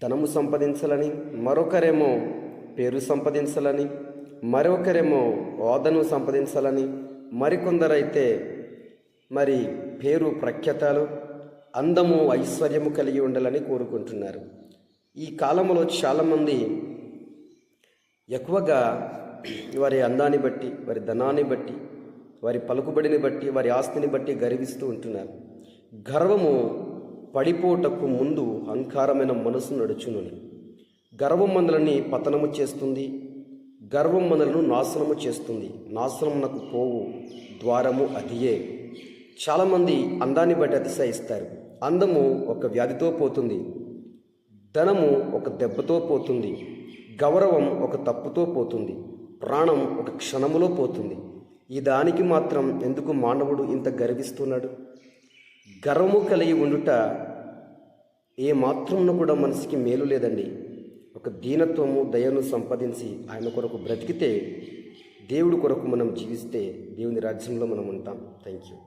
ధనము సంపాదించాలని, మరొకరేమో పేరు సంపాదించాలని, మరొకరేమో హోదాను సంపాదించాలని, మరికొందరైతే పేరు ప్రఖ్యాతలు, అందము, ఐశ్వర్యము కలిగి ఉండాలని కోరుకుంటున్నారు. ఈ కాలంలో చాలామంది ఎక్కువగా వారి అందాన్ని బట్టి, వారి ధనాన్ని బట్టి, వారి పలుకుబడిని బట్టి, వారి ఆస్తిని బట్టి గర్విస్తూ ఉంటున్నారు. గర్వము పడిపోటకు ముందు అహంకారమైన మనసు నడుచునని. గర్వం మనల్ని పతనము చేస్తుంది, గర్వం మనలను నాశనము చేస్తుంది. నాశనమునకు పోవు ద్వారము అదియే. చాలామంది అందాన్ని బట్టి అతిశయిస్తారు. అందము ఒక వ్యాధితో పోతుంది, ధనము ఒక దెబ్బతో పోతుంది, గౌరవం ఒక తప్పుతో పోతుంది, ప్రాణం ఒక క్షణములో పోతుంది. ఈ దానికి మాత్రం ఎందుకు మానవుడు ఇంత గర్విస్తున్నాడు? గర్వము కలిగి ఉండుట ఏ మాత్రమును కూడా మనసుకి మేలు లేదండి. ఒక దీనత్వము, దయను సంపాదించి ఆయన కొరకు బ్రతికితే, దేవుడి కొరకు మనం జీవిస్తే దేవుని రాజ్యంలో మనం ఉంటాం. Thank you.